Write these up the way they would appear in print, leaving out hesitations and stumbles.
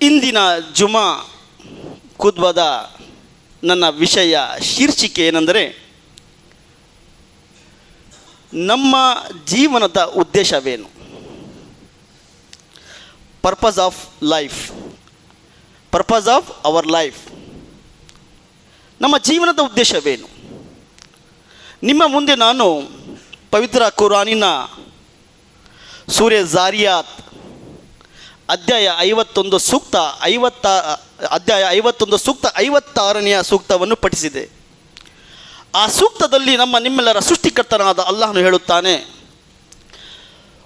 ಇಂದಿನ ಜುಮಾ ಖುದ್ಬದ ನನ್ನ ವಿಷಯ ಶೀರ್ಷಿಕೆ ಏನೆಂದರೆ, ನಮ್ಮ ಜೀವನದ ಉದ್ದೇಶವೇನು? Purpose of life, purpose of our life. ನಮ್ಮ ಜೀವನದ ಉದ್ದೇಶವೇನು? ನಿಮ್ಮ ಮುಂದೆ ನಾನು ಪವಿತ್ರ ಕುರಾನಿನ ಸೂರೆ ಜಾರಿಯಾತ್ ಅಧ್ಯಾಯ 51 ಸೂಕ್ತ 56ನೇ ಸೂಕ್ತವನ್ನು ಪಠಿಸಿದೆ. ಆ ಸೂಕ್ತದಲ್ಲಿ ನಿಮ್ಮೆಲ್ಲರ ಸೃಷ್ಟಿಕರ್ತನಾದ ಅಲ್ಲಾಹನು ಹೇಳುತ್ತಾನೆ,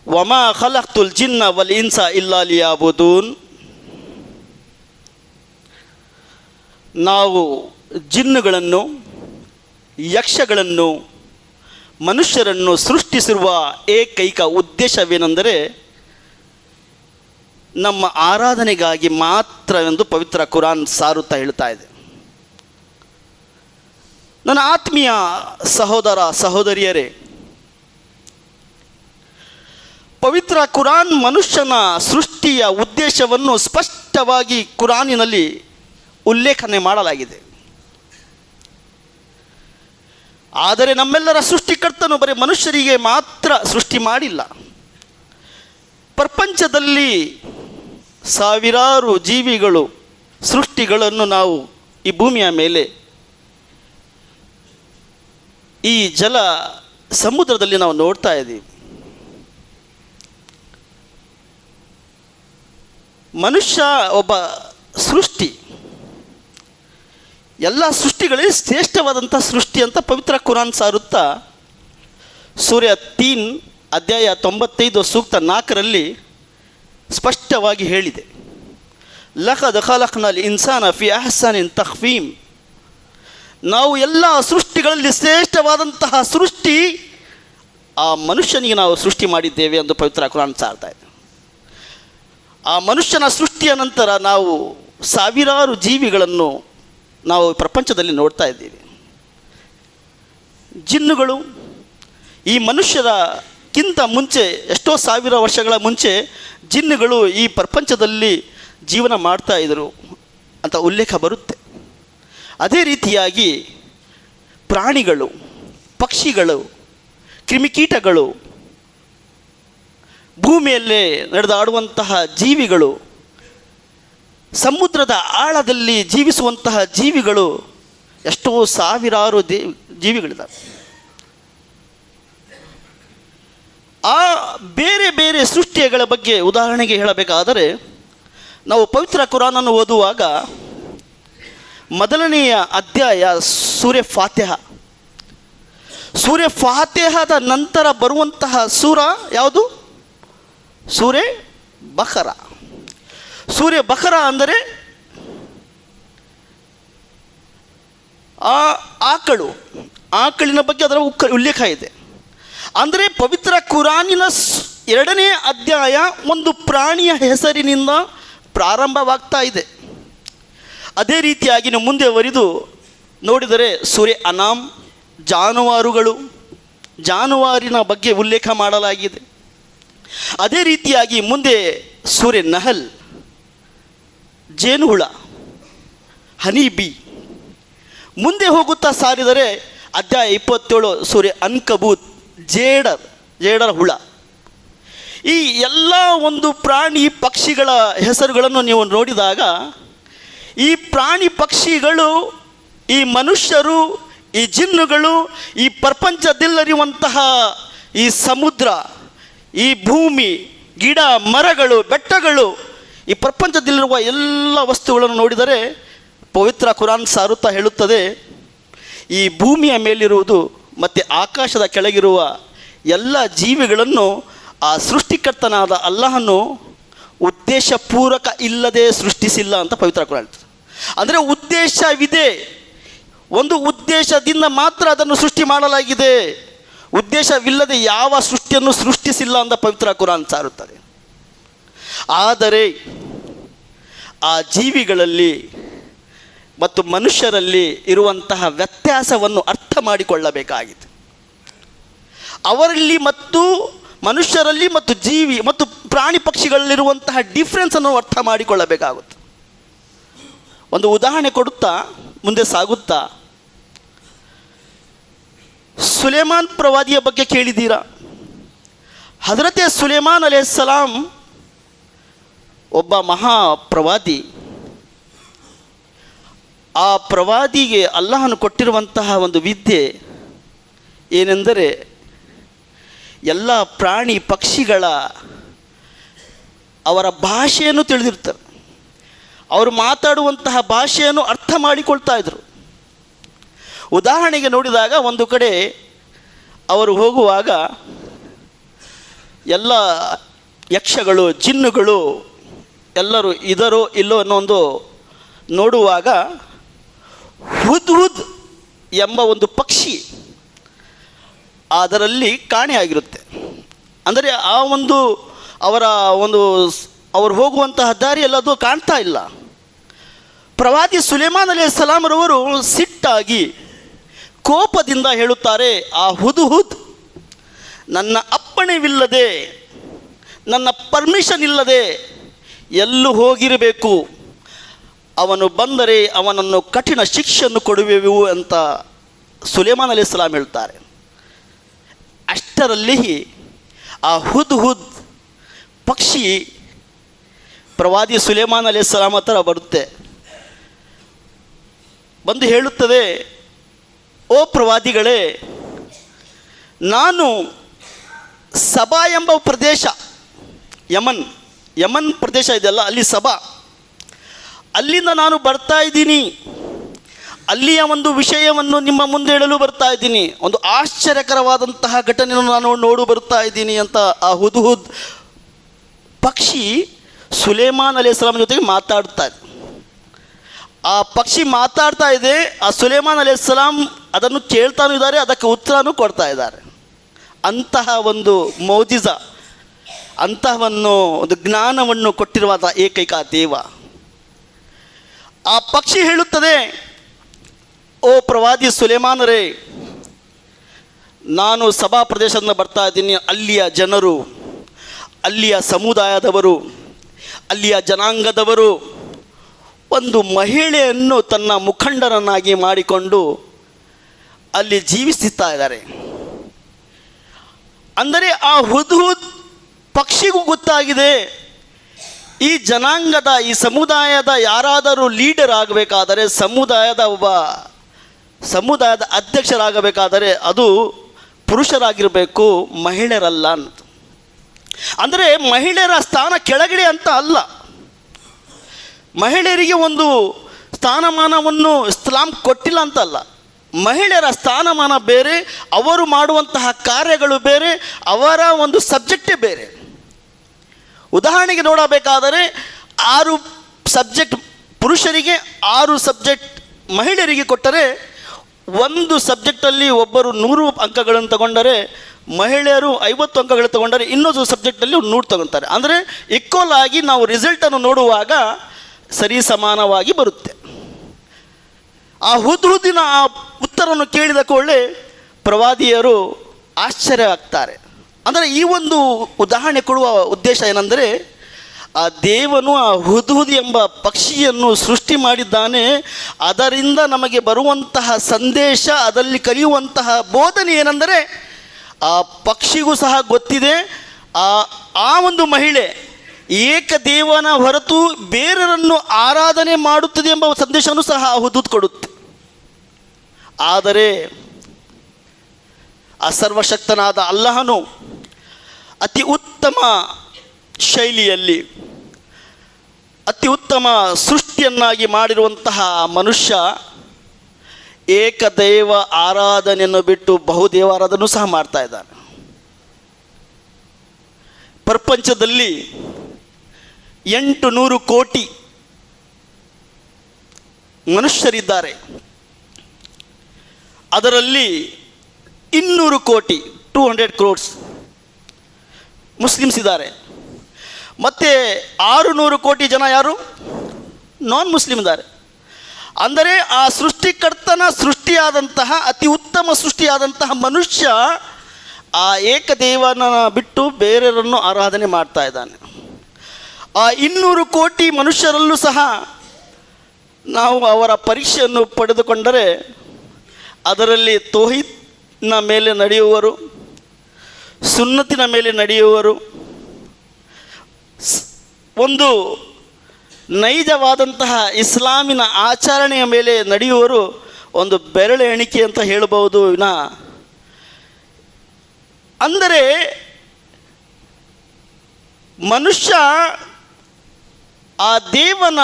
ವಮಾ ಖಲಕ್ತುಲ್ ಜಿನ್ನ ವಲ್ ಇನ್ಸ ಇಲ್ಲಾ ಲಿಯಾಬುದೂನ್. ನಾವು ಜಿನ್ನುಗಳನ್ನು, ಯಕ್ಷಗಳನ್ನು, ಮನುಷ್ಯರನ್ನು ಸೃಷ್ಟಿಸಿರುವ ಏಕೈಕ ಉದ್ದೇಶವೇನೆಂದರೆ ನಮ್ಮ ಆರಾಧನೆಗಾಗಿ ಮಾತ್ರ ಎಂದು ಪವಿತ್ರ ಕುರಾನ್ ಸಾರುತ್ತಾ ಹೇಳ್ತಾ ಇದೆ. ನನ್ನ ಆತ್ಮೀಯ ಸಹೋದರ ಸಹೋದರಿಯರೇ, ಪವಿತ್ರ ಕುರಾನ್ ಮನುಷ್ಯನ ಸೃಷ್ಟಿಯ ಉದ್ದೇಶವನ್ನು ಸ್ಪಷ್ಟವಾಗಿ ಕುರಾನಿನಲ್ಲಿ ಉಲ್ಲೇಖನೆ ಮಾಡಲಾಗಿದೆ. ಆದರೆ ನಮ್ಮೆಲ್ಲರ ಸೃಷ್ಟಿಕರ್ತನು ಬರೀ ಮನುಷ್ಯರಿಗೆ ಮಾತ್ರ ಸೃಷ್ಟಿ ಮಾಡಿಲ್ಲ. ಪ್ರಪಂಚದಲ್ಲಿ ಸಾವಿರಾರು ಜೀವಿಗಳು, ಸೃಷ್ಟಿಗಳನ್ನು ನಾವು ಈ ಭೂಮಿಯ ಮೇಲೆ, ಈ ಜಲ ಸಮುದ್ರದಲ್ಲಿ ನಾವು ನೋಡ್ತಾ ಇದ್ದೀವಿ. ಮನುಷ್ಯ ಒಬ್ಬ ಸೃಷ್ಟಿ, ಎಲ್ಲ ಸೃಷ್ಟಿಗಳೇ ಶ್ರೇಷ್ಠವಾದಂಥ ಸೃಷ್ಟಿ ಅಂತ ಪವಿತ್ರ ಕುರಾನ್ ಸಾರುತ್ತಾ ಸೂರ್ಯ 3 ಅಧ್ಯಾಯ 95 ಸೂಕ್ತ 4ರಲ್ಲಿ ಸ್ಪಷ್ಟವಾಗಿ ಹೇಳಿದೆ, ಲಖದ್ ಖಲಕ್ನಲ್ ಇನ್ಸಾನ ಫಿ ಅಹ್ಸನಿನ್ ತಖ್ವೀಮ್. ನಾವು ಎಲ್ಲ ಸೃಷ್ಟಿಗಳಲ್ಲಿ ಶ್ರೇಷ್ಠವಾದಂತಹ ಸೃಷ್ಟಿ ಆ ಮನುಷ್ಯನಿಗೆ ನಾವು ಸೃಷ್ಟಿ ಮಾಡಿದ್ದೇವೆ ಎಂದು ಪವಿತ್ರ ಕುರಾನ್ ಸಾರ್ತಾ ಇದೆ. ಆ ಮನುಷ್ಯನ ಸೃಷ್ಟಿಯ ನಂತರ ನಾವು ಸಾವಿರಾರು ಜೀವಿಗಳನ್ನು ನಾವು ಪ್ರಪಂಚದಲ್ಲಿ ನೋಡ್ತಾ ಇದ್ದೀವಿ. ಜಿನ್ನುಗಳು ಈ ಮನುಷ್ಯರಕ್ಕಿಂತ ಮುಂಚೆ, ಎಷ್ಟೋ ಸಾವಿರ ವರ್ಷಗಳ ಮುಂಚೆ ಜಿನ್ನುಗಳು ಈ ಪ್ರಪಂಚದಲ್ಲಿ ಜೀವನ ಮಾಡ್ತಾ ಇದ್ದರು ಅಂತ ಉಲ್ಲೇಖ ಬರುತ್ತೆ. ಅದೇ ರೀತಿಯಾಗಿ ಪ್ರಾಣಿಗಳು, ಪಕ್ಷಿಗಳು, ಕ್ರಿಮಿಕೀಟಗಳು, ಭೂಮಿಯಲ್ಲೇ ನಡೆದಾಡುವಂತಹ ಜೀವಿಗಳು, ಸಮುದ್ರದ ಆಳದಲ್ಲಿ ಜೀವಿಸುವಂತಹ ಜೀವಿಗಳು, ಎಷ್ಟೋ ಸಾವಿರಾರು ಜೀವಿಗಳಿದ್ದಾವೆ. ಆ ಬೇರೆ ಬೇರೆ ಸೃಷ್ಟಿಗಳ ಬಗ್ಗೆ ಉದಾಹರಣೆಗೆ ಹೇಳಬೇಕಾದರೆ, ನಾವು ಪವಿತ್ರ ಕುರಾನನ್ನು ಓದುವಾಗ ಮೊದಲನೆಯ ಅಧ್ಯಾಯ ಸೂರೆ ಫಾತಿಹದ ನಂತರ ಬರುವಂತಹ ಸೂರ ಯಾವುದು? ಸೂರೆ ಬಕರ. ಸೂರ್ಯ ಬಕರ ಅಂದರೆ ಆಕಳಿನ ಬಗ್ಗೆ ಅದರ ಉಲ್ಲೇಖ ಇದೆ. ಅಂದರೆ ಪವಿತ್ರ ಕುರಾನಿನ 2ನೇ ಅಧ್ಯಾಯ ಒಂದು ಪ್ರಾಣಿಯ ಹೆಸರಿನಿಂದ ಪ್ರಾರಂಭವಾಗ್ತಾ ಇದೆ. ಅದೇ ರೀತಿಯಾಗಿ ನೀವು ಮುಂದೆ ವರಿದು ನೋಡಿದರೆ ಸೂರೆ ಅನಾಮ್, ಜಾನುವಾರಿನ ಬಗ್ಗೆ ಉಲ್ಲೇಖ ಮಾಡಲಾಗಿದೆ. ಅದೇ ರೀತಿಯಾಗಿ ಮುಂದೆ ಸೂರೆ ನಹಲ್, ಜೇನುಹುಳ, ಹನಿ ಬಿ. ಮುಂದೆ ಹೋಗುತ್ತಾ ಸಾರಿದರೆ ಅಧ್ಯಾಯ 27 ಸೂರೆ ಅನ್ಕಬೂತ್, ಜೇಡರ ಹುಳ. ಈ ಎಲ್ಲ ಒಂದು ಪ್ರಾಣಿ ಪಕ್ಷಿಗಳ ಹೆಸರುಗಳನ್ನು ನೀವು ನೋಡಿದಾಗ, ಈ ಪ್ರಾಣಿ ಪಕ್ಷಿಗಳು, ಈ ಮನುಷ್ಯರು, ಈ ಜಿನ್ನುಗಳು, ಈ ಪ್ರಪಂಚದಲ್ಲಿರುವಂತಹ ಈ ಸಮುದ್ರ, ಈ ಭೂಮಿ, ಗಿಡ ಮರಗಳು, ಬೆಟ್ಟಗಳು, ಈ ಪ್ರಪಂಚದಲ್ಲಿರುವ ಎಲ್ಲ ವಸ್ತುಗಳನ್ನು ನೋಡಿದರೆ ಪವಿತ್ರ ಕುರಾನ್ ಸಾರುತ್ತಾ ಹೇಳುತ್ತದೆ, ಈ ಭೂಮಿಯ ಮೇಲಿರುವುದು ಮತ್ತು ಆಕಾಶದ ಕೆಳಗಿರುವ ಎಲ್ಲ ಜೀವಿಗಳನ್ನು ಆ ಸೃಷ್ಟಿಕರ್ತನಾದ ಅಲ್ಲಾಹನು ಉದ್ದೇಶಪೂರ್ವಕ ಇಲ್ಲದೆ ಸೃಷ್ಟಿಸಿಲ್ಲ ಅಂತ ಪವಿತ್ರ ಕುರಾನ್ ಹೇಳ್ತದೆ. ಅಂದರೆ ಉದ್ದೇಶವಿದೆ, ಒಂದು ಉದ್ದೇಶದಿಂದ ಮಾತ್ರ ಅದನ್ನು ಸೃಷ್ಟಿ ಮಾಡಲಾಗಿದೆ. ಉದ್ದೇಶವಿಲ್ಲದೆ ಯಾವ ಸೃಷ್ಟಿಯನ್ನು ಸೃಷ್ಟಿಸಿಲ್ಲ ಅಂತ ಪವಿತ್ರ ಕುರಾನ್ ಸಾರುತ್ತದೆ. ಆದರೆ ಆ ಜೀವಿಗಳಲ್ಲಿ ಮತ್ತು ಮನುಷ್ಯರಲ್ಲಿ ಇರುವಂತಹ ವ್ಯತ್ಯಾಸವನ್ನು ಅರ್ಥ ಮಾಡಿಕೊಳ್ಳಬೇಕಾಗಿದೆ. ಅವರಲ್ಲಿ ಮತ್ತು ಮನುಷ್ಯರಲ್ಲಿ ಮತ್ತು ಜೀವಿ ಮತ್ತು ಪ್ರಾಣಿ ಪಕ್ಷಿಗಳಲ್ಲಿರುವಂತಹ ಡಿಫ್ರೆನ್ಸನ್ನು ಅರ್ಥ ಮಾಡಿಕೊಳ್ಳಬೇಕಾಗುತ್ತೆ. ಒಂದು ಉದಾಹರಣೆ ಕೊಡುತ್ತಾ ಮುಂದೆ ಸಾಗುತ್ತಾ, ಸುಲೇಮಾನ್ ಪ್ರವಾದಿಯ ಬಗ್ಗೆ ಕೇಳಿದ್ದೀರಾ? ಹಜರತೆ ಸುಲೇಮಾನ್ ಅಲೈಹಿಸ್ಸಲಾಂ ಒಬ್ಬ ಮಹಾ ಪ್ರವಾದಿ. ಆ ಪ್ರವಾದಿಗೆ ಅಲ್ಲಾಹನು ಕೊಟ್ಟಿರುವಂತಹ ಒಂದು ವಿದ್ಯೆ ಏನೆಂದರೆ, ಎಲ್ಲ ಪ್ರಾಣಿ ಪಕ್ಷಿಗಳ ಅವರ ಭಾಷೆಯನ್ನು ತಿಳಿದಿರ್ತಾರೆ. ಅವರು ಮಾತಾಡುವಂತಹ ಭಾಷೆಯನ್ನು ಅರ್ಥ ಮಾಡಿಕೊಳ್ತಾ ಇದ್ದರು. ಉದಾಹರಣೆಗೆ ನೋಡಿದಾಗ, ಒಂದು ಕಡೆ ಅವರು ಹೋಗುವಾಗ ಎಲ್ಲ ಯಕ್ಷಗಳು, ಜಿನ್ನುಗಳು ಎಲ್ಲರೂ ಇದರೋ ಇಲ್ಲೋ ಅನ್ನೋ ಒಂದು ನೋಡುವಾಗ, ಹುದ್ ಎಂಬ ಒಂದು ಪಕ್ಷಿ ಅದರಲ್ಲಿ ಕಾಣೆಯಾಗಿರುತ್ತೆ. ಅಂದರೆ ಆ ಒಂದು ಅವರು ಹೋಗುವಂತಹ ದಾರಿಯಲ್ಲಿ ಅದು ಕಾಣ್ತಾ ಇಲ್ಲ. ಪ್ರವಾದಿ ಸುಲೇಮಾನ್ ಅಲೈಹಿಸ್ಸಲಾಮರವರು ಸಿಟ್ಟಾಗಿ ಕೋಪದಿಂದ ಹೇಳುತ್ತಾರೆ, ಆ ಹುದ್ ನನ್ನ ಅಪ್ಪಣೆವಿಲ್ಲದೆ, ನನ್ನ ಪರ್ಮಿಷನ್ ಇಲ್ಲದೆ ಎಲ್ಲೂ ಹೋಗಿರಬೇಕು, ಅವನು ಬಂದರೆ ಅವನನ್ನು ಕಠಿಣ ಶಿಕ್ಷೆಯನ್ನು ಕೊಡುವೆವು ಅಂತ ಸುಲೇಮಾನ್ ಅಲೈಹಿಸ್ಸಲಾಂ ಹೇಳ್ತಾರೆ. ಅಷ್ಟರಲ್ಲಿ ಆ ಹುದ್ ಪಕ್ಷಿ ಪ್ರವಾದಿ ಸುಲೇಮಾನ್ ಅಲೈಹಿಸ್ಸಲಾಂ ಹತ್ರ ಬರುತ್ತೆ. ಬಂದು ಹೇಳುತ್ತದೆ, ಓ ಪ್ರವಾದಿಗಳೇ, ನಾನು ಸಬಾ ಎಂಬ ಪ್ರದೇಶ, ಯಮನ್ ಪ್ರದೇಶ ಇದೆಯಲ್ಲ, ಅಲ್ಲಿ ಸಬಾ, ಅಲ್ಲಿಂದ ನಾನು ಬರ್ತಾ ಇದ್ದೀನಿ. ಅಲ್ಲಿಯ ಒಂದು ವಿಷಯವನ್ನು ನಿಮ್ಮ ಮುಂದೆ ಹೇಳಲು ಬರ್ತಾ ಇದ್ದೀನಿ. ಒಂದು ಆಶ್ಚರ್ಯಕರವಾದಂತಹ ಘಟನೆಯನ್ನು ನಾನು ನೋಡು ಬರ್ತಾ ಇದ್ದೀನಿ ಅಂತ ಆ ಹುದ್ ಪಕ್ಷಿ ಸುಲೇಮಾನ್ ಅಲೈಹಿಸ್ಸಲಾಂ ಜೊತೆಗೆ ಮಾತಾಡ್ತಾ ಇದೆ. ಆ ಪಕ್ಷಿ ಮಾತಾಡ್ತಾ ಇದೆ, ಆ ಸುಲೇಮಾನ್ ಅಲೈಹಿಸ್ಸಲಾಂ ಅದನ್ನು ಕೇಳ್ತಾನೂ ಇದ್ದಾರೆ, ಅದಕ್ಕೆ ಉತ್ತರನೂ ಕೊಡ್ತಾ ಇದ್ದಾರೆ. ಅಂತಹ ಒಂದು ಮೌಜಿಜ, ಅಂತಹವನ್ನು ಒಂದು ಜ್ಞಾನವನ್ನು ಕೊಟ್ಟಿರುವ ಏಕೈಕ ದೇವ. ಆ ಪಕ್ಷಿ ಹೇಳುತ್ತದೆ, ಓ ಪ್ರವಾದಿ ಸುಲೇಮಾನರೇ, ನಾನು ಸಭಾ ಪ್ರದೇಶದಿಂದ ಬರ್ತಾ ಇದ್ದೀನಿ. ಅಲ್ಲಿಯ ಜನರು, ಅಲ್ಲಿಯ ಸಮುದಾಯದವರು, ಅಲ್ಲಿಯ ಜನಾಂಗದವರು ಒಂದು ಮಹಿಳೆಯನ್ನು ತನ್ನ ಮುಖಂಡರನ್ನಾಗಿ ಮಾಡಿಕೊಂಡು ಅಲ್ಲಿ ಜೀವಿಸುತ್ತಾ ಇದ್ದಾರೆ. ಅಂದರೆ ಆ ಹುದ್ ಪಕ್ಷಿಗೂ ಗೊತ್ತಾಗಿದೆ, ಈ ಜನಾಂಗದ, ಈ ಸಮುದಾಯದ ಯಾರಾದರೂ ಲೀಡರ್ ಆಗಬೇಕಾದರೆ, ಸಮುದಾಯದ ಅಧ್ಯಕ್ಷರಾಗಬೇಕಾದರೆ ಅದು ಪುರುಷರಾಗಿರಬೇಕು, ಮಹಿಳೆಯರಲ್ಲ ಅಂತ. ಅಂದರೆ ಮಹಿಳೆಯರ ಸ್ಥಾನ ಕೆಳಗಡೆ ಅಂತ ಅಲ್ಲ, ಮಹಿಳೆಯರಿಗೆ ಒಂದು ಸ್ಥಾನಮಾನವನ್ನು ಇಸ್ಲಾಂ ಕೊಟ್ಟಿಲ್ಲ ಅಂತಲ್ಲ. ಮಹಿಳೆಯರ ಸ್ಥಾನಮಾನ ಬೇರೆ, ಅವರು ಮಾಡುವಂತಹ ಕಾರ್ಯಗಳು ಬೇರೆ, ಅವರ ಒಂದು ಸಬ್ಜೆಕ್ಟೇ ಬೇರೆ. ಉದಾಹರಣೆಗೆ ನೋಡಬೇಕಾದರೆ 6 ಸಬ್ಜೆಕ್ಟ್ ಪುರುಷರಿಗೆ, 6 ಸಬ್ಜೆಕ್ಟ್ ಮಹಿಳೆಯರಿಗೆ ಕೊಟ್ಟರೆ, ಒಂದು ಸಬ್ಜೆಕ್ಟಲ್ಲಿ ಒಬ್ಬರು 100 ಅಂಕಗಳನ್ನು ತಗೊಂಡರೆ, ಮಹಿಳೆಯರು 50 ಅಂಕಗಳು ತಗೊಂಡರೆ, ಇನ್ನೊಂದು ಸಬ್ಜೆಕ್ಟಲ್ಲಿ 100 ತಗೊತಾರೆ. ಅಂದರೆ ಈಕ್ವಲ್ ಆಗಿ ನಾವು ರಿಸಲ್ಟನ್ನು ನೋಡುವಾಗ ಸರಿ ಸಮಾನವಾಗಿ ಬರುತ್ತೆ. ಆ ಹುದ್ದಿನ ಆ ಉತ್ತರವನ್ನು ಕೇಳಿದ ಕೂಡಲೇ ಪ್ರವಾದಿಯರು ಆಶ್ಚರ್ಯ ಆಗ್ತಾರೆ. ಅಂದರೆ ಈ ಒಂದು ಉದಾಹರಣೆ ಕೊಡುವ ಉದ್ದೇಶ ಏನೆಂದರೆ, ಆ ದೇವನು ಆ ಹುದ್ ಎಂಬ ಪಕ್ಷಿಯನ್ನು ಸೃಷ್ಟಿ ಮಾಡಿದ್ದಾನೆ. ಅದರಿಂದ ನಮಗೆ ಬರುವಂತಹ ಸಂದೇಶ, ಅದರಲ್ಲಿ ಕಲಿಯುವಂತಹ ಬೋಧನೆ ಏನೆಂದರೆ, ಆ ಪಕ್ಷಿಗೂ ಸಹ ಗೊತ್ತಿದೆ ಆ ಒಂದು ಮಹಿಳೆ ಏಕದೇವನ ಹೊರತು ಬೇರೆಯವರನ್ನು ಆರಾಧನೆ ಮಾಡುತ್ತದೆ ಎಂಬ ಸಂದೇಶವನ್ನು ಸಹ ಆ ಹುದ್ ಕೊಡುತ್ತೆ. ಆದರೆ ಆ ಸರ್ವಶಕ್ತನಾದ ಅಲ್ಲಾಹನು ಅತಿ ಉತ್ತಮ ಶೈಲಿಯಲ್ಲಿ, ಅತಿ ಉತ್ತಮ ಸೃಷ್ಟಿಯನ್ನಾಗಿ ಮಾಡಿರುವಂತಹ ಮನುಷ್ಯ ಏಕದೇವ ಆರಾಧನೆಯನ್ನು ಬಿಟ್ಟು ಬಹುದೇವ ಆರಾಧನೆ ಸಹ ಮಾಡ್ತಾ ಇದ್ದಾನೆ. ಪ್ರಪಂಚದಲ್ಲಿ 800 ಕೋಟಿ ಮನುಷ್ಯರಿದ್ದಾರೆ. ಅದರಲ್ಲಿ 200 ಕೋಟಿ 200 crores ಮುಸ್ಲಿಮ್ಸ್ ಇದ್ದಾರೆ. ಮತ್ತು 600 ಕೋಟಿ ಜನ ಯಾರು? ನಾನ್ ಮುಸ್ಲಿಮ್ ಇದ್ದಾರೆ. ಅಂದರೆ ಆ ಸೃಷ್ಟಿಕರ್ತನ ಸೃಷ್ಟಿಯಾದಂತಹ ಅತಿ ಉತ್ತಮ ಸೃಷ್ಟಿಯಾದಂತಹ ಮನುಷ್ಯ ಆ ಏಕದೇವನ ಬಿಟ್ಟು ಬೇರೆಯವರನ್ನು ಆರಾಧನೆ ಮಾಡ್ತಾ ಇದ್ದಾನೆ. ಆ 200 ಕೋಟಿ ಮನುಷ್ಯರಲ್ಲೂ ಸಹ ನಾವು ಅವರ ಪರೀಕ್ಷೆಯನ್ನು ಪಡೆದುಕೊಂಡರೆ ಅದರಲ್ಲಿ ತೌಹೀದ್ನ ಮೇಲೆ ನಡೆಯುವವರು, ಸುನ್ನತಿನ ಮೇಲೆ ನಡೆಯುವವರು, ಒಂದು ನೈಜವಾದಂತಹ ಇಸ್ಲಾಮಿನ ಆಚರಣೆಯ ಮೇಲೆ ನಡೆಯುವವರು ಒಂದು ಬೆರಳು ಎಣಿಕೆ ಅಂತ ಹೇಳಬಹುದು. ಅಂದರೆ ಮನುಷ್ಯ ಆ ದೇವನ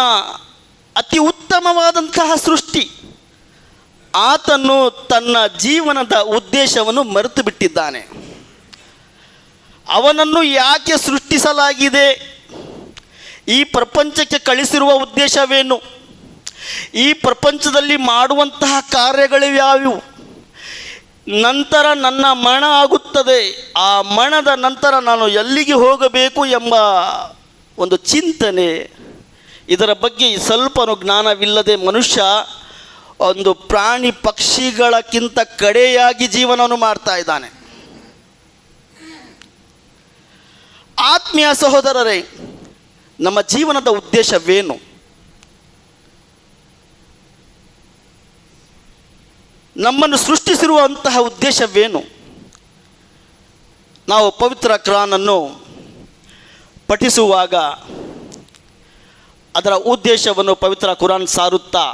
ಅತಿ ಉತ್ತಮವಾದಂತಹ ಸೃಷ್ಟಿ, ಆತನು ತನ್ನ ಜೀವನದ ಉದ್ದೇಶವನ್ನು ಮರೆತು ಬಿಟ್ಟಿದ್ದಾನೆ. ಅವನನ್ನು ಯಾಕೆ ಸೃಷ್ಟಿಸಲಾಗಿದೆ, ಈ ಪ್ರಪಂಚಕ್ಕೆ ಕಳಿಸಿರುವ ಉದ್ದೇಶವೇನು, ಈ ಪ್ರಪಂಚದಲ್ಲಿ ಮಾಡುವಂತಹ ಕಾರ್ಯಗಳು ಯಾವುವು, ನಂತರ ನನ್ನ ಮರಣ ಆಗುತ್ತದೆ, ಆ ಮರಣದ ನಂತರ ನಾನು ಎಲ್ಲಿಗೆ ಹೋಗಬೇಕು ಎಂಬ ಒಂದು ಚಿಂತನೆ, ಇದರ ಬಗ್ಗೆ ಸ್ವಲ್ಪನೂ ಜ್ಞಾನವಿಲ್ಲದೆ ಮನುಷ್ಯ ಒಂದು ಪ್ರಾಣಿ ಪಕ್ಷಿಗಳಕ್ಕಿಂತ ಕಡೆಯಾಗಿ ಜೀವನವನ್ನು ಮಾಡ್ತಾ ಇದ್ದಾನೆ. ಆತ್ಮೀಯ ಸಹೋದರರೇ, ನಮ್ಮ ಜೀವನದ ಉದ್ದೇಶವೇನು? ನಮ್ಮನ್ನು ಸೃಷ್ಟಿಸಿರುವಂತಹ ಉದ್ದೇಶವೇನು? ನಾವು ಪವಿತ್ರ ಕುರಾನನ್ನು ಪಠಿಸುವಾಗ ಅದರ ಉದ್ದೇಶವನ್ನು ಪವಿತ್ರ ಕುರಾನ್ ಸಾರುತ್ತಾ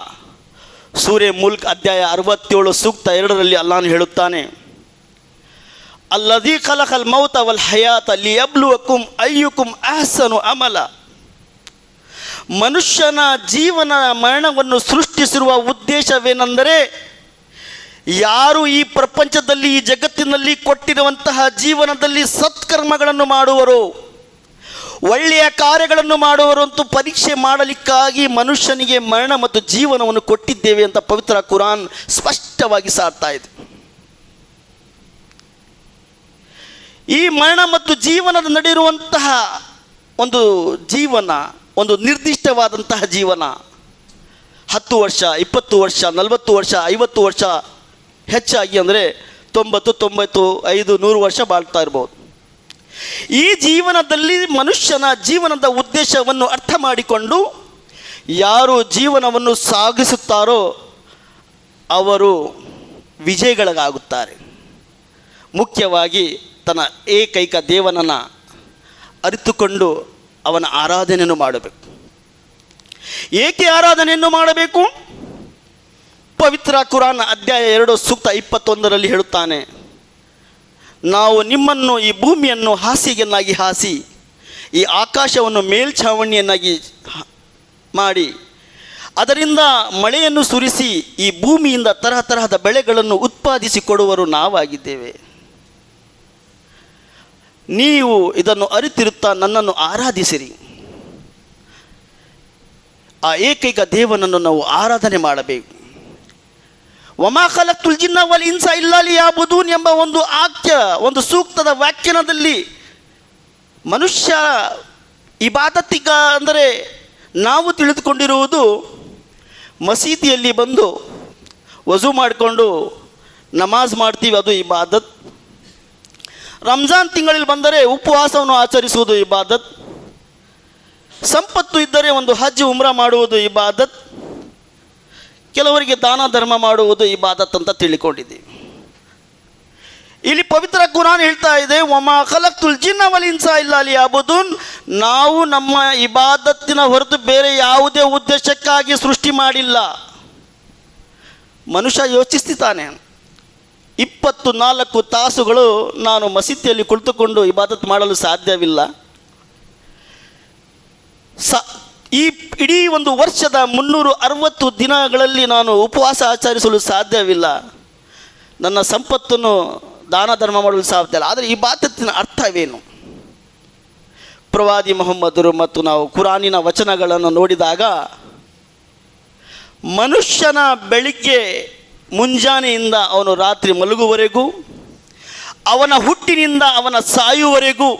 ಸೂರೆ ಮುಲ್ಕ್ ಅಧ್ಯಾಯ 67 ಸೂಕ್ತ 2ರಲ್ಲಿ ಅಲ್ಲಾಹನು ಹೇಳುತ್ತಾನೆ, ಅಲ್ಲದೀ ಖಲಕಲ್ ಮೌತ ವಲ್ ಹಯಾತ ಲಿಯಬ್ಲುವಕುಂ ಅಯ್ಯುಕುಂ ಅಹ್ಸನು ಅಮಲ. ಮನುಷ್ಯನ ಜೀವನ ಮರಣವನ್ನು ಸೃಷ್ಟಿಸಿರುವ ಉದ್ದೇಶವೇನೆಂದರೆ, ಯಾರು ಈ ಪ್ರಪಂಚದಲ್ಲಿ ಈ ಜಗತ್ತಿನಲ್ಲಿ ಕೊಟ್ಟಿರುವಂತಹ ಜೀವನದಲ್ಲಿ ಸತ್ಕರ್ಮಗಳನ್ನು ಮಾಡುವರು, ಒಳ್ಳೆಯ ಕಾರ್ಯಗಳನ್ನು ಮಾಡುವರು ಅಂತ ಪರೀಕ್ಷೆ ಮಾಡಲಿಕ್ಕಾಗಿ ಮನುಷ್ಯನಿಗೆ ಮರಣ ಮತ್ತು ಜೀವನವನ್ನು ಕೊಟ್ಟಿದ್ದೇವೆ ಅಂತ ಪವಿತ್ರ ಕುರಾನ್ ಸ್ಪಷ್ಟವಾಗಿ ಸಾರ್ತಾ ಇದೆ. ಈ ಮರಣ ಮತ್ತು ಜೀವನದ ನಡಿರುವಂತಹ ಒಂದು ಜೀವನ, ಒಂದು ನಿರ್ದಿಷ್ಟವಾದಂತಹ ಜೀವನ, 10 ವರ್ಷ, 20 ವರ್ಷ, 40 ವರ್ಷ, 50 ವರ್ಷ, ಹೆಚ್ಚಾಗಿ ಅಂದರೆ 90, 95, 100 ವರ್ಷ ಬಾಳ್ತಾ ಇರ್ಬೋದು. ಈ ಜೀವನದಲ್ಲಿ ಮನುಷ್ಯನ ಜೀವನದ ಉದ್ದೇಶವನ್ನು ಅರ್ಥ ಮಾಡಿಕೊಂಡು ಯಾರು ಜೀವನವನ್ನು ಸಾಗಿಸುತ್ತಾರೋ ಅವರು ವಿಜಯಗಳಾಗುತ್ತಾರೆ. ಮುಖ್ಯವಾಗಿ ತನ್ನ ಏಕೈಕ ದೇವನನ್ನು ಅರಿತುಕೊಂಡು ಅವನ ಆರಾಧನೆಯನ್ನು ಮಾಡಬೇಕು. ಏಕೆ ಆರಾಧನೆಯನ್ನು ಮಾಡಬೇಕು? ಪವಿತ್ರ ಕುರಾನ್ ಅಧ್ಯಾಯ 2 ಸೂಕ್ತ 21ರಲ್ಲಿ ಹೇಳುತ್ತಾನೆ, ನಾವು ನಿಮ್ಮನ್ನು ಈ ಭೂಮಿಯನ್ನು ಹಾಸಿಗೆಯನ್ನಾಗಿ ಹಾಸಿ ಈ ಆಕಾಶವನ್ನು ಮೇಲ್ಛಾವಣಿಯನ್ನಾಗಿ ಮಾಡಿ ಅದರಿಂದ ಮಳೆಯನ್ನು ಸುರಿಸಿ ಈ ಭೂಮಿಯಿಂದ ತರಹ ತರಹದ ಬೆಳೆಗಳನ್ನು ಉತ್ಪಾದಿಸಿ ಕೊಡುವರು ನಾವಾಗಿದ್ದೇವೆ. ನೀವು ಇದನ್ನು ಅರಿತಿರುತ್ತಾ ನನ್ನನ್ನು ಆರಾಧಿಸಿರಿ. ಆ ಏಕೈಕ ದೇವನನ್ನು ನಾವು ಆರಾಧನೆ ಮಾಡಬೇಕು. ವಮಾ ಖಲಕ್ತುಲ್ ಜಿನ್ನ ವಲ್ ಇನ್ಸ ಇಲ್ಲಾ ಲಿಯಅ್ಬುದೂನ್ ಎಂಬ ಒಂದು ಸೂಕ್ತದ ವ್ಯಾಖ್ಯಾನದಲ್ಲಿ ಮನುಷ್ಯ ಇಬಾದತ್ತಿಗ ಅಂದರೆ ನಾವು ತಿಳಿದುಕೊಂಡಿರುವುದು ಮಸೀದಿಯಲ್ಲಿ ಬಂದು ವಜು ಮಾಡಿಕೊಂಡು ನಮಾಜ್ ಮಾಡ್ತೀವಿ, ಅದು ಇಬಾದತ್. ರಂಜಾನ್ ತಿಂಗಳಲ್ಲಿ ಬಂದರೆ ಉಪವಾಸವನ್ನು ಆಚರಿಸುವುದು ಇಬಾದತ್. ಸಂಪತ್ತು ಇದ್ದರೆ ಒಂದು ಹಜ್ ಉಮ್ರಾ ಮಾಡುವುದು ಇಬಾದತ್. ಕೆಲವರಿಗೆ ದಾನ ಧರ್ಮ ಮಾಡುವುದು ಇಬಾದತ್ ಅಂತ ತಿಳಿಕೊಂಡಿದ್ದೀವಿ. ಇಲ್ಲಿ ಪವಿತ್ರ ಕುರಾನ್ ಹೇಳ್ತಾ ಇದೆ, ವಮಾ ಖಲಕ್ತುಲ್ ಜಿನ್ನ ವಲ್ ಇನ್ಸ ಇಲ್ಲಾ ಲಿಯಅ್ಬುದೂನ್, ನಾವು ನಮ್ಮ ಇಬಾದತ್ತಿನ ಹೊರತು ಬೇರೆ ಯಾವುದೇ ಉದ್ದೇಶಕ್ಕಾಗಿ ಸೃಷ್ಟಿ ಮಾಡಿಲ್ಲ. ಮನುಷ್ಯ ಯೋಚಿಸ್ತಾನೆ, 24 ತಾಸುಗಳು ನಾನು ಮಸೀದಿಯಲ್ಲಿ ಕುಳಿತುಕೊಂಡು ಇಬಾದತ್ ಮಾಡಲು ಸಾಧ್ಯವಿಲ್ಲ. ಈ ಇಡೀ ಒಂದು ವರ್ಷದ 360 ದಿನಗಳಲ್ಲಿ ನಾನು ಉಪವಾಸ ಆಚರಿಸಲು ಸಾಧ್ಯವಿಲ್ಲ. ನನ್ನ ಸಂಪತ್ತನ್ನು ದಾನ ಧರ್ಮ ಮಾಡಲು ಸಾಧ್ಯ ಇಲ್ಲ. ಆದರೆ ಈ ಇಬಾದತ್ತಿನ ಅರ್ಥವೇನು? ಪ್ರವಾದಿ ಮೊಹಮ್ಮದರು ಮತ್ತು ನಾವು ಕುರಾನಿನ ವಚನಗಳನ್ನು ನೋಡಿದಾಗ ಮನುಷ್ಯನ ಬೆಳಿಗ್ಗೆ ಮುಂಜಾನೆಯಿಂದ ಅವನು ರಾತ್ರಿ ಮಲಗುವವರೆಗೂ, ಅವನ ಹುಟ್ಟಿನಿಂದ ಅವನ ಸಾಯುವವರೆಗೂ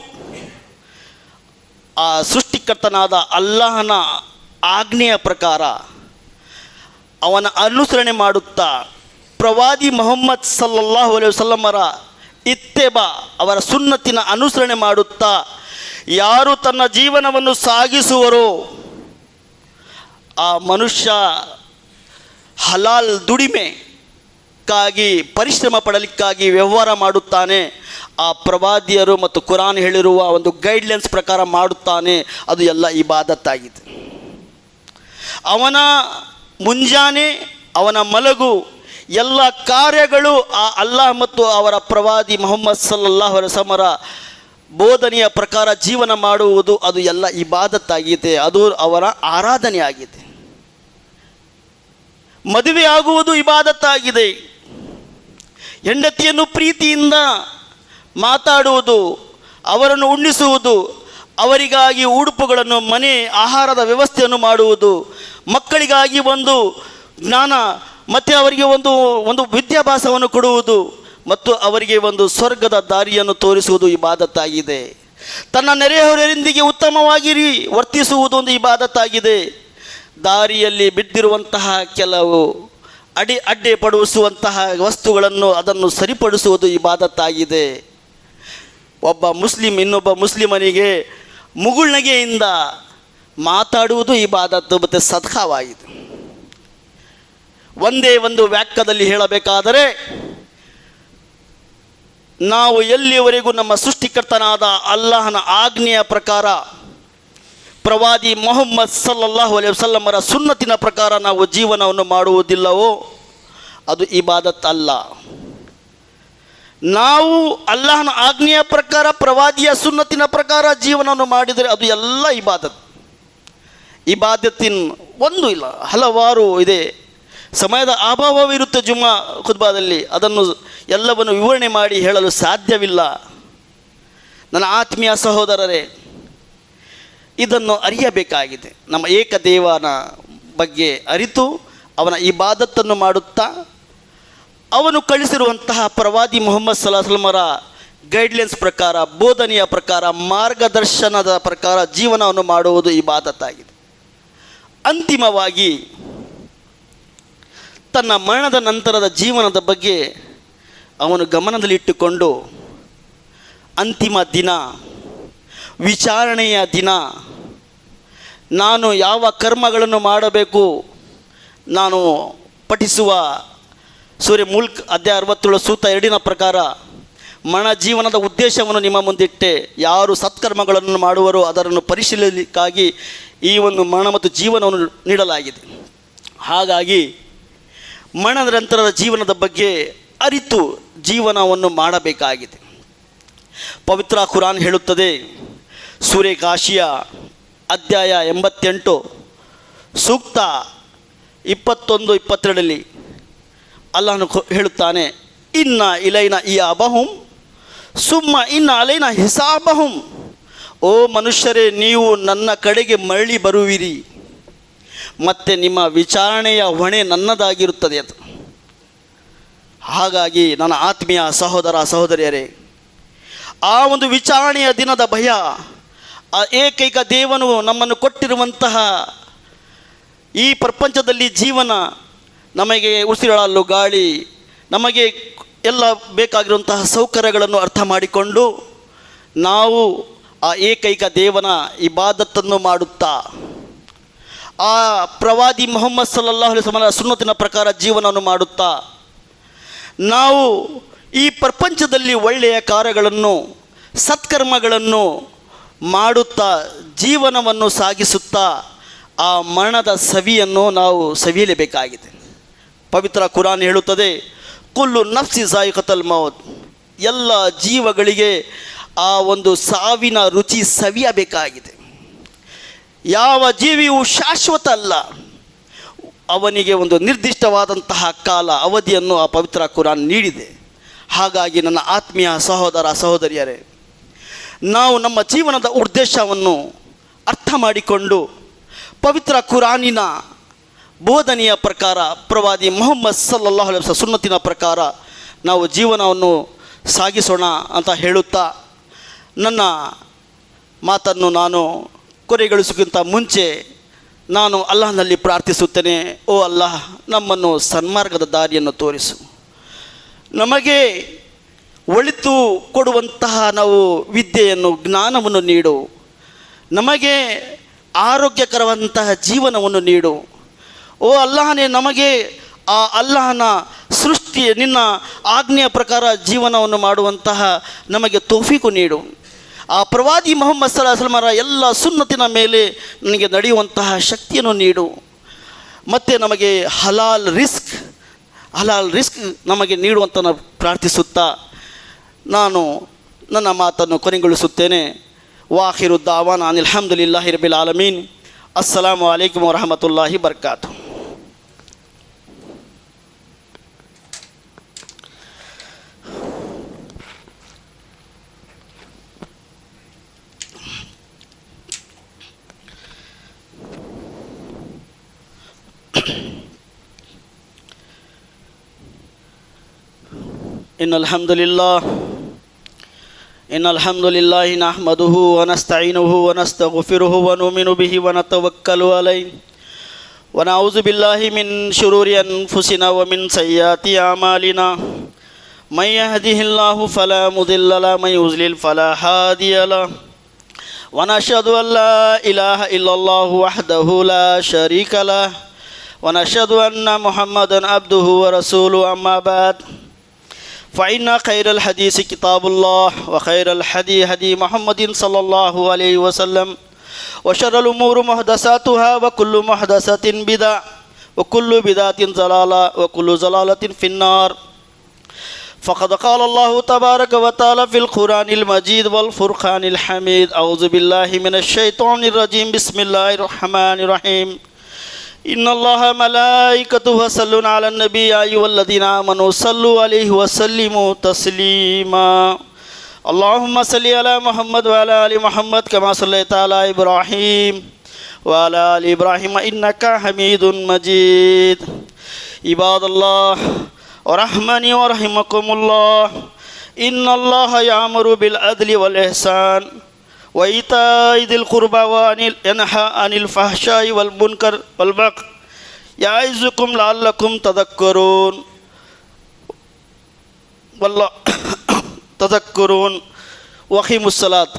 ಆ ಸೃಷ್ಟಿಕರ್ತನಾದ ಅಲ್ಲಾಹನ ಆಜ್ಞೆಯ ಪ್ರಕಾರ ಅವನ ಅನುಸರಣೆ ಮಾಡುತ್ತಾ ಪ್ರವಾದಿ ಮೊಹಮ್ಮದ್ ಸಲ್ಲಲ್ಲಾಹು ಅಲೈಹಿ ವಸಲ್ಲಮರ ಇತ್ತೆಬಾ ಅವರ ಸುನ್ನತಿನ ಅನುಸರಣೆ ಮಾಡುತ್ತಾ ಯಾರು ತನ್ನ ಜೀವನವನ್ನು ಸಾಗಿಸುವರೋ ಆ ಮನುಷ್ಯ ಹಲಾಲ್ ದುಡಿಮೆಕ್ಕಾಗಿ ಪರಿಶ್ರಮ ಪಡಲಿಕ್ಕಾಗಿ ವ್ಯವಹಾರ ಮಾಡುತ್ತಾನೆ, ಆ ಪ್ರವಾದಿಯರು ಮತ್ತು ಕುರಾನ್ ಹೇಳಿರುವ ಒಂದು ಗೈಡ್ಲೈನ್ಸ್ ಪ್ರಕಾರ ಮಾಡುತ್ತಾನೆ, ಅದು ಎಲ್ಲ ಇಬಾದತ್ತಾಗಿದೆ. ಅವನ ಮುಂಜಾನೆ, ಅವನ ಮಲಗು, ಎಲ್ಲ ಕಾರ್ಯಗಳು ಆ ಅಲ್ಲಾಹ್ ಮತ್ತು ಅವರ ಪ್ರವಾದಿ ಮುಹಮ್ಮದ್ ಸಲ್ಲಲ್ಲಾಹು ಅಲೈಹಿ ವಸಲ್ಲಮರ ಬೋಧನೆಯ ಪ್ರಕಾರ ಜೀವನ ಮಾಡುವುದು, ಅದು ಎಲ್ಲ ಇಬಾದತ್ತಾಗಿದೆ, ಅದು ಅವರ ಆರಾಧನೆ ಆಗಿದೆ. ಮದುವೆ ಆಗುವುದು ಇಬಾದತ್ತಾಗಿದೆ. ಹೆಂಡತಿಯನ್ನು ಪ್ರೀತಿಯಿಂದ ಮಾತಾಡುವುದು, ಅವರನ್ನು ಉಣ್ಣಿಸುವುದು, ಅವರಿಗಾಗಿ ಉಡುಪುಗಳನ್ನು, ಮನೆ ಆಹಾರದ ವ್ಯವಸ್ಥೆಯನ್ನು ಮಾಡುವುದು, ಮಕ್ಕಳಿಗಾಗಿ ಒಂದು ಜ್ಞಾನ ಮತ್ತು ಅವರಿಗೆ ಒಂದು ವಿದ್ಯಾಭ್ಯಾಸವನ್ನು ಕೊಡುವುದು ಮತ್ತು ಅವರಿಗೆ ಒಂದು ಸ್ವರ್ಗದ ದಾರಿಯನ್ನು ತೋರಿಸುವುದು ಇಬಾದತ್ತಾಗಿದೆ. ತನ್ನ ನೆರೆಹೊರೆಯೊಂದಿಗೆ ಉತ್ತಮವಾಗಿ ವರ್ತಿಸುವುದು ಒಂದು ಇಬಾದತ್ತಾಗಿದೆ. ದಾರಿಯಲ್ಲಿ ಬಿದ್ದಿರುವಂತಹ ಕೆಲವು ಅಡ್ಡಿಪಡಿಸುವಂತಹ ವಸ್ತುಗಳನ್ನು ಅದನ್ನು ಸರಿಪಡಿಸುವುದು ಇಬಾದತ್ತಾಗಿದೆ. ಒಬ್ಬ ಮುಸ್ಲಿಂ ಇನ್ನೊಬ್ಬ ಮುಸ್ಲಿಮನಿಗೆ ಮುಗುಳ್ನಗೆಯಿಂದ ಮಾತಾಡುವುದು ಇಬಾದತ್ತು ಮತ್ತು ಸದ್ಕಾವಾಗಿದೆ. ಒಂದೇ ಒಂದು ವಾಕ್ಯದಲ್ಲಿ ಹೇಳಬೇಕಾದರೆ, ನಾವು ಎಲ್ಲಿಯವರೆಗೂ ನಮ್ಮ ಸೃಷ್ಟಿಕರ್ತನಾದ ಅಲ್ಲಾಹನ ಆಜ್ಞೆಯ ಪ್ರಕಾರ, ಪ್ರವಾದಿ ಮುಹಮ್ಮದ್ ಸಲ್ಲಲ್ಲಾಹು ಅಲೈಹಿ ವಸಲ್ಲಮರ ಸುನ್ನತಿನ ಪ್ರಕಾರ ನಾವು ಜೀವನವನ್ನು ಮಾಡುವುದಿಲ್ಲವೋ ಅದು ಇಬಾದತ್ ಅಲ್ಲ. ನಾವು ಅಲ್ಲಾಹನ ಆಜ್ಞೆಯ ಪ್ರಕಾರ, ಪ್ರವಾದಿಯ ಸುನ್ನತಿನ ಪ್ರಕಾರ ಜೀವನವನ್ನು ಮಾಡಿದರೆ ಅದು ಎಲ್ಲ ಇಬಾದತ್. ಇಬಾದತ್ತಿನ ಒಂದು ಇಲ್ಲ, ಹಲವಾರು ಇದೆ. ಸಮಯದ ಅಭಾವವಿರುತ್ತೆ ಜುಮ್ಮಾ ಖುತ್ಬಾದಲ್ಲಿ, ಅದನ್ನು ಎಲ್ಲವನ್ನು ವಿವರಣೆ ಮಾಡಿ ಹೇಳಲು ಸಾಧ್ಯವಿಲ್ಲ. ನನ್ನ ಆತ್ಮೀಯ ಸಹೋದರರೇ, ಇದನ್ನು ಅರಿಯಬೇಕಾಗಿದೆ. ನಮ್ಮ ಏಕದೇವನ ಬಗ್ಗೆ ಅರಿತು ಅವನ ಇಬಾದತ್ತನ್ನು ಮಾಡುತ್ತಾ, ಅವನು ಕಳಿಸಿರುವಂತಹ ಪ್ರವಾದಿ ಮುಹಮ್ಮದ್ ಸಲ್ಲಲ್ಲಾಹು ಅಲೈಹಿ ವಸಲ್ಲಮರ ಗೈಡ್ಲೈನ್ಸ್ ಪ್ರಕಾರ, ಬೋಧನೆಯ ಪ್ರಕಾರ, ಮಾರ್ಗದರ್ಶನದ ಪ್ರಕಾರ ಜೀವನವನ್ನು ಮಾಡುವುದು ಇಬಾದತ್ತಾಗಿದೆ. ಅಂತಿಮವಾಗಿ ತನ್ನ ಮರಣದ ನಂತರದ ಜೀವನದ ಬಗ್ಗೆ ಅವನು ಗಮನದಲ್ಲಿಟ್ಟುಕೊಂಡು, ಅಂತಿಮ ದಿನ, ವಿಚಾರಣೆಯ ದಿನ, ನಾನು ಯಾವ ಕರ್ಮಗಳನ್ನು ಮಾಡಬೇಕು, ನಾನು ಪಠಿಸುವ ಸೂರ್ಯ ಮುಲ್ಕ್ ಅಧ್ಯಾಯ 67 ಸೂತ್ರ 2 ಪ್ರಕಾರ ಮರಣ ಜೀವನದ ಉದ್ದೇಶವನ್ನು ನಿಮ್ಮ ಮುಂದಿಟ್ಟೆ, ಯಾರು ಸತ್ಕರ್ಮಗಳನ್ನು ಮಾಡುವರೋ ಅದನ್ನು ಪರಿಶೀಲಿಸಲಿಕ್ಕಾಗಿ ಈ ಒಂದು ಮರಣ ಮತ್ತು ಜೀವನವನ್ನು ನೀಡಲಾಗಿದೆ. ಹಾಗಾಗಿ ಮರಣದ ನಂತರದ ಜೀವನದ ಬಗ್ಗೆ ಅರಿತು ಜೀವನವನ್ನು ಮಾಡಬೇಕಾಗಿದೆ. ಪವಿತ್ರ ಕುರಾನ್ ಹೇಳುತ್ತದೆ, ಸೂರೆ ಗಾಶಿಯ ಅಧ್ಯಾಯ 88 ಸೂಕ್ತ 21-22ರಲ್ಲಿ ಅಲ್ಲಾಹನು ಹೇಳುತ್ತಾನೆ, ಇನ್ನ ಇಲೈನ ಇಯಾಬಹುಂ ಸುಮ್ಮ ಇನ್ನ ಅಲೈನ ಹಿಸಾಬಹುಂ. ಓ ಮನುಷ್ಯರೇ, ನೀವು ನನ್ನ ಕಡೆಗೆ ಮರಳಿ ಬರುವಿರಿ, ಮತ್ತು ನಿಮ್ಮ ವಿಚಾರಣೆಯ ಹೊಣೆ ನನ್ನದಾಗಿರುತ್ತದೆ ಅದು. ಹಾಗಾಗಿ ನನ್ನ ಆತ್ಮೀಯ ಸಹೋದರ ಸಹೋದರಿಯರೇ, ಆ ಒಂದು ವಿಚಾರಣೆಯ ದಿನದ ಭಯ, ಆ ಏಕೈಕ ದೇವನು ನಮ್ಮನ್ನು ಕೊಟ್ಟಿರುವಂತಹ ಈ ಪ್ರಪಂಚದಲ್ಲಿ ಜೀವನ, ನಮಗೆ ಉಸಿರಾಡಲು ಗಾಳಿ, ನಮಗೆ ಎಲ್ಲ ಬೇಕಾಗಿರುವಂತಹ ಸೌಕರ್ಯಗಳನ್ನು ಅರ್ಥ ಮಾಡಿಕೊಂಡು ನಾವು ಆ ಏಕೈಕ ದೇವನ ಇಬಾದತ್ತನ್ನು ಮಾಡುತ್ತಾ, ಆ ಪ್ರವಾದಿ ಮುಹಮ್ಮದ್ ಸಲ್ಲಲ್ಲಾಹು ಅಲೈಹಿ ವಸಲ್ಲಮರ ಸುನ್ನತಿನ ಪ್ರಕಾರ ಜೀವನವನ್ನು ಮಾಡುತ್ತಾ, ನಾವು ಈ ಪ್ರಪಂಚದಲ್ಲಿ ಒಳ್ಳೆಯ ಕಾರ್ಯಗಳನ್ನು, ಸತ್ಕರ್ಮಗಳನ್ನು ಮಾಡುತ್ತಾ ಜೀವನವನ್ನು ಸಾಗಿಸುತ್ತಾ ಆ ಮರಣದ ಸವಿಯನ್ನು ನಾವು ಸವಿಯಲೇಬೇಕಾಗಿದೆ. ಪವಿತ್ರ ಕುರಾನ್ ಹೇಳುತ್ತದೆ, ಕುಲ್ಲು ನಫ್ಸಿ ಝಾಯಿಕತಲ್ ಮೌತ್, ಎಲ್ಲ ಜೀವಗಳಿಗೆ ಆ ಒಂದು ಸಾವಿನ ರುಚಿ ಸವಿಯಬೇಕಾಗಿದೆ. ಯಾವ ಜೀವಿಯೂ ಶಾಶ್ವತ ಅಲ್ಲ, ಅವನಿಗೆ ಒಂದು ನಿರ್ದಿಷ್ಟವಾದಂತಹ ಕಾಲ ಅವಧಿಯನ್ನು ಆ ಪವಿತ್ರ ಕುರಾನ್ ನೀಡಿದೆ. ಹಾಗಾಗಿ ನನ್ನ ಆತ್ಮೀಯ ಸಹೋದರ ಸಹೋದರಿಯರೇ, ನಾವು ನಮ್ಮ ಜೀವನದ ಉದ್ದೇಶವನ್ನು ಅರ್ಥ ಮಾಡಿಕೊಂಡು ಪವಿತ್ರ ಕುರಾನಿನ ಬೋಧನೆಯ ಪ್ರಕಾರ, ಪ್ರವಾದಿ ಮುಹಮ್ಮದ್ ಸಲ್ಲಲ್ಲಾಹು ಅಲೈಹಿ ವಸಲ್ಲಂ ಸುನ್ನತಿನ ಪ್ರಕಾರ ನಾವು ಜೀವನವನ್ನು ಸಾಗಿಸೋಣ ಅಂತ ಹೇಳುತ್ತಾ, ನನ್ನ ಮಾತನ್ನು ನಾನು ಕೊನೆಗೊಳಿಸೋಕ್ಕಿಂತ ಮುಂಚೆ ನಾನು ಅಲ್ಲಾಹನಲ್ಲಿ ಪ್ರಾರ್ಥಿಸುತ್ತೇನೆ, ಓ ಅಲ್ಲಾಹ್, ನಮ್ಮನ್ನು ಸನ್ಮಾರ್ಗದ ದಾರಿಯನ್ನು ತೋರಿಸು, ನಮಗೆ ಒಳಿತು ಕೊಡುವಂತಹ ನಾವು ವಿದ್ಯೆಯನ್ನು, ಜ್ಞಾನವನ್ನು ನೀಡು, ನಮಗೆ ಆರೋಗ್ಯಕರವಂತಹ ಜೀವನವನ್ನು ನೀಡು. ಓ ಅಲ್ಲಾಹನೇ, ನಮಗೆ ಆ ಅಲ್ಲಾಹನ ಸೃಷ್ಟಿ ನಿನ್ನ ಆಜ್ಞೆಯ ಪ್ರಕಾರ ಜೀವನವನ್ನು ಮಾಡುವಂತಹ ನಮಗೆ ತೌಫೀಕು ನೀಡು. ಆ ಪ್ರವಾದಿ ಮೊಹಮ್ಮದ್ ಸಲ್ಲಲ್ಲಾಹು ಅಲೈಹಿ ವಸಲ್ಲಮರ ಎಲ್ಲ ಸುನ್ನತಿನ ಮೇಲೆ ನನಗೆ ನಡೆಯುವಂತಹ ಶಕ್ತಿಯನ್ನು ನೀಡು. ಮತ್ತು ನಮಗೆ ಹಲಾಲ್ ರಿಸ್ಕ್ ನಮಗೆ ನೀಡುವಂತ ಪ್ರಾರ್ಥಿಸುತ್ತಾ ನಾನು ನನ್ನ ಮಾತನ್ನು ಕೊನೆಗೊಳಿಸುತ್ತೇನೆ. ವಾಖಿರು ದಾವಾನ ಅನಿಲ್ ಹಮ್ದುಲಿಲ್ಲಾಹಿ ರಬ್ಬಿಲ್ ಆಲಮೀನ್. ಅಸ್ಸಲಾಮು ಅಲೈಕುಂ ವರಹಮತುಲ್ಲಾಹಿ ಬರ್ಕಾತು. إن الحمد لله نحمده ونستعينه ونستغفره ونؤمن به ونتوكل عليه ونعوذ بالله من شرور أنفسنا ومن سيئات أعمالنا من يهده الله فلا مضل له ومن يضلل فلا هادي له ونشهد أن لا إله إلا الله وحده لا شريك له ونشهد أن محمدا عبده ورسوله. أما بعد فإن خير الحديث كتاب الله وخير الهدي هدي محمد صلى الله عليه وسلم وشر الأمور محدثاتها وكل محدثة بدعة وكل بدعة ضلالة وكل ضلالة في النار. فقد قال الله تبارك وتعالى في القرآن المجيد والفرقان الحميد. أعوذ بالله من الشيطان الرجيم. بسم الله الرحمن الرحيم. إن الله ملائكته يصلون على النبي يا أيها الذين آمنوا صلوا عليه وسلموا تسليما. اللهم صل على محمد وعلى آل محمد كما صليت على إبراهيم وعلى آل إبراهيم إنك حميد مجيد. عباد الله ورحمني ورحمكم الله. إن الله يأمر بالعدل والإحسان وإيتاء ذي القربى وينهى عن الفحشاء والمنكر والبغي يعظكم لعلكم تذكرون. والله تذكرون. وأقيموا الصلاة.